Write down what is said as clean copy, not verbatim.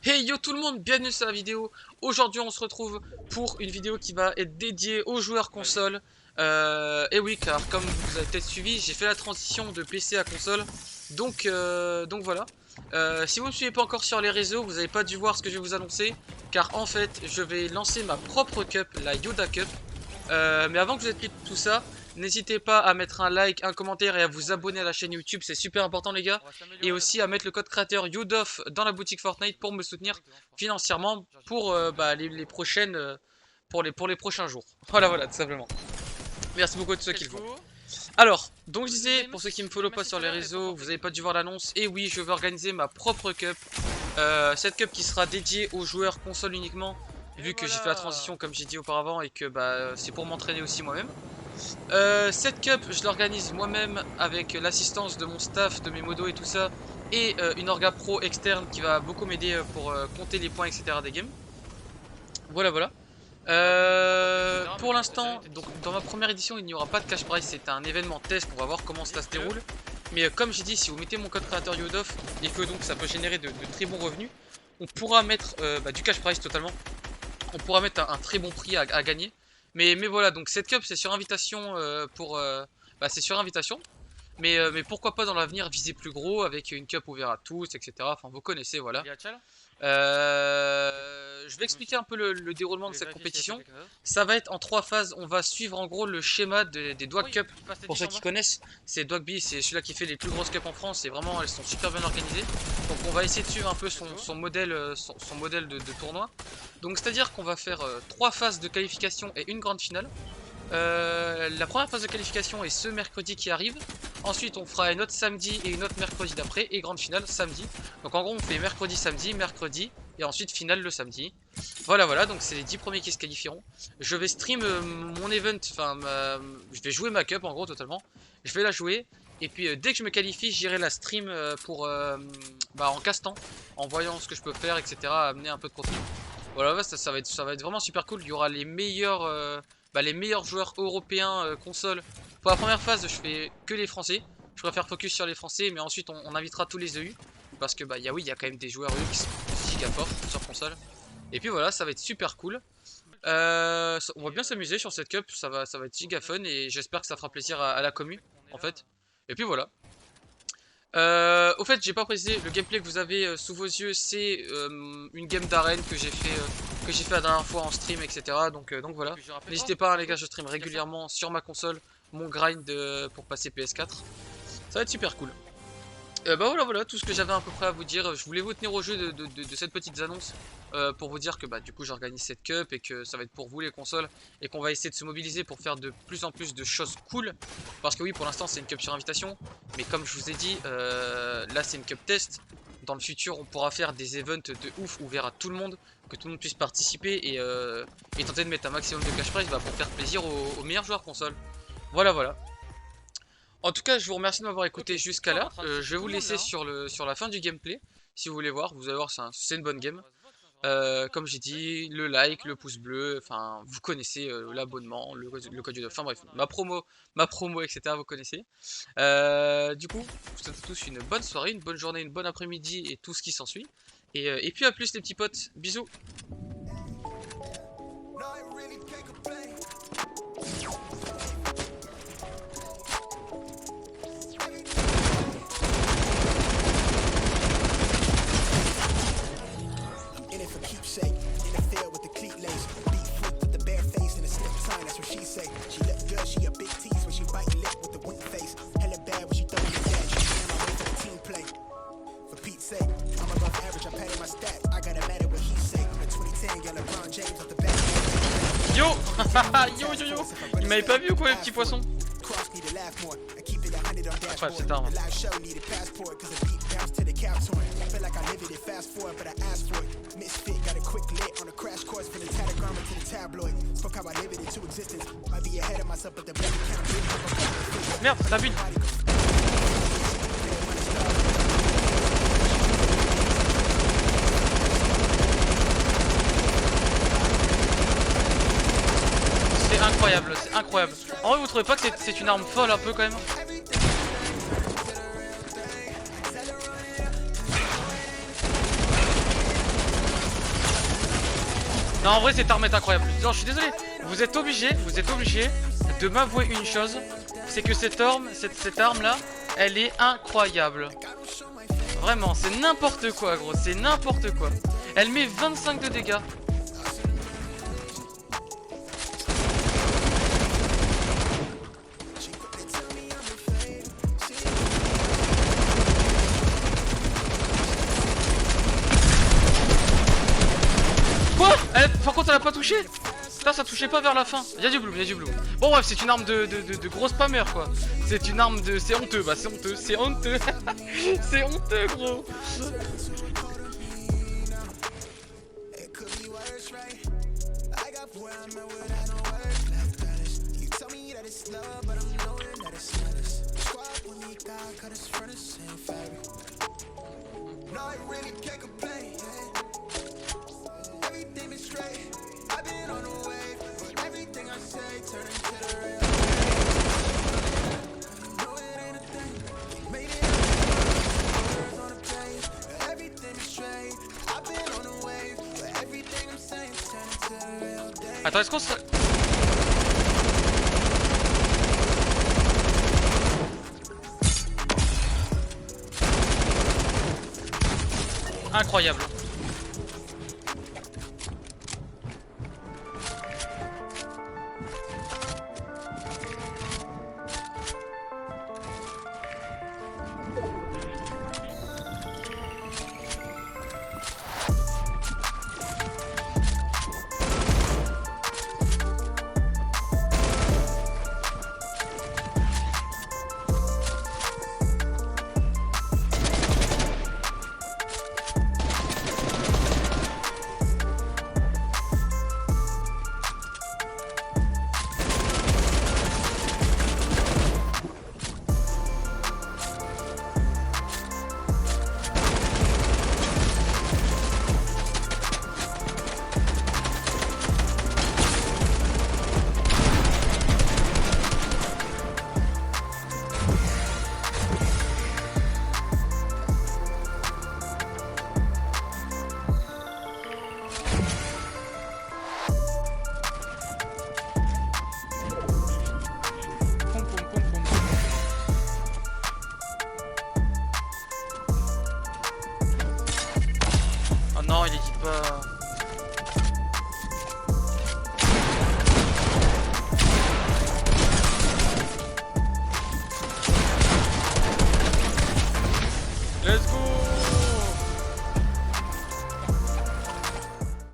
Hey yo tout le monde, bienvenue sur la vidéo. Aujourd'hui on se retrouve pour une vidéo qui va être dédiée aux joueurs console. Et oui, car comme vous avez peut-être suivi, j'ai fait la transition de PC à console. Donc voilà. Si vous ne me suivez pas encore sur les réseaux, vous n'avez pas dû voir ce que je vais vous annoncer. Car en fait, je vais lancer ma propre cup, la Yoda Cup. Mais avant que vous explique tout ça, n'hésitez pas à mettre un like, un commentaire et à vous abonner à la chaîne YouTube, c'est super important les gars. Et aussi à mettre le code créateur YOUDOF dans la boutique Fortnite pour me soutenir financièrement pour les prochaines pour les prochains jours. Voilà tout simplement. Merci beaucoup à tous ceux qui le font. Alors, donc je disais, pour ceux qui me follow pas sur les réseaux, vous n'avez pas dû voir l'annonce. Et oui, je vais organiser ma propre cup. Cette cup qui sera dédiée aux joueurs console uniquement. Vu que j'ai fait la transition comme j'ai dit auparavant et que c'est pour m'entraîner aussi moi-même. Cette cup je l'organise moi-même avec l'assistance de mon staff, de mes modos et tout ça. Et une orga pro externe qui va beaucoup m'aider pour compter les points etc des games. Voilà. Pour l'instant, donc dans ma première édition il n'y aura pas de cash prize, c'est un événement test, on va voir comment ça se déroule. Mais comme j'ai dit, si vous mettez mon code créateur YODOF et que donc ça peut générer de très bons revenus, on pourra mettre du cash prize totalement. On pourra mettre un très bon prix à gagner. Mais voilà, donc cette cup c'est sur invitation c'est sur invitation. Mais pourquoi pas dans l'avenir viser plus gros avec une cup ouverte à tous, etc. Enfin vous connaissez, voilà. Je vais expliquer un peu le déroulement de cette compétition. Ça va être en 3 phases. On va suivre en gros le schéma des Dwag Cup. Pour ceux qui connaissent, c'est Dwagby, c'est celui-là qui fait les plus grosses cups en France. Et vraiment, elles sont super bien organisées. Donc on va essayer de suivre un peu son modèle de tournoi. Donc c'est à dire qu'on va faire 3 phases de qualification et une grande finale. La première phase de qualification est ce mercredi qui arrive. Ensuite on fera une autre samedi et une autre mercredi d'après. Et grande finale samedi. Donc en gros on fait mercredi, samedi, mercredi. Et ensuite finale le samedi. Voilà, donc c'est les 10 premiers qui se qualifieront. Je vais stream mon event, je vais jouer ma cup en gros totalement. Je vais la jouer. Et puis dès que je me qualifie, j'irai la stream en castant. En voyant ce que je peux faire, etc. Amener un peu de contenu. Voilà, ça va être vraiment super cool. Il y aura les meilleurs joueurs européens console. Pour la première phase, je fais que les Français. Je préfère focus sur les Français, mais ensuite on invitera tous les EU. Parce que il y a quand même des joueurs EU qui sont giga forts sur console. Et puis voilà, ça va être super cool. On va bien s'amuser sur cette cup, ça va être giga fun et j'espère que ça fera plaisir à la commu en fait. Et puis voilà. Au fait, j'ai pas précisé, le gameplay que vous avez sous vos yeux, c'est une game d'arène que j'ai fait la dernière fois en stream, etc. Donc voilà. N'hésitez pas, hein, les gars, je stream régulièrement sur ma console, mon grind pour passer PS4. Ça va être super cool. Voilà tout ce que j'avais à peu près à vous dire. Je voulais vous tenir au jeu de cette petite annonce pour vous dire que du coup j'organise cette cup et que ça va être pour vous les consoles et qu'on va essayer de se mobiliser pour faire de plus en plus de choses cool. Parce que oui, pour l'instant c'est une cup sur invitation, mais comme je vous ai dit, là c'est une cup test. Dans le futur on pourra faire des events de ouf ouverts à tout le monde, que tout le monde puisse participer et tenter de mettre un maximum de cash prize pour faire plaisir aux meilleurs joueurs console. Voilà. En tout cas, je vous remercie de m'avoir écouté jusqu'à là. Je vais vous laisser sur la fin du gameplay. Si vous voulez voir, vous allez voir, c'est une bonne game. Comme j'ai dit, le like, le pouce bleu, enfin, vous connaissez l'abonnement, le code du enfin bref, ma promo, etc. Vous connaissez. Du coup, je vous souhaite à tous une bonne soirée, une bonne journée, une bonne après-midi et tout ce qui s'ensuit. Et puis à plus les petits potes, bisous. She look good, she a big tease when she bite lip with the wink face. Hella bad when she throw me that. She can't my way for the team play. For Pete's sake, I'm above average, I'm padding my stats. I gotta matter what he say. The 2010, got LeBron James off the back. Yo Yo Il m'avait pas vu ou quoi les petits poissons? Incroyable cette arme. Merde, la bulle. C'est incroyable. En vrai, vous trouvez pas que c'est une arme folle un peu quand même? Non, en vrai, cette arme est incroyable. Non, je suis désolé. Vous êtes obligé de m'avouer une chose. C'est que cette arme là, elle est incroyable. Vraiment, c'est n'importe quoi, gros. C'est n'importe quoi. Elle met 25 de dégâts. Quoi? Par contre, elle a pas touché. Putain, ça touchait pas vers la fin. Y'a du bloom, y'a du bloom. Bon, bref, c'est une arme de gros spammer, quoi. C'est une arme de. C'est honteux, bah, c'est honteux, c'est honteux. C'est honteux, gros. Attends, est-ce qu'on se... Incroyable. Non, il hésite pas.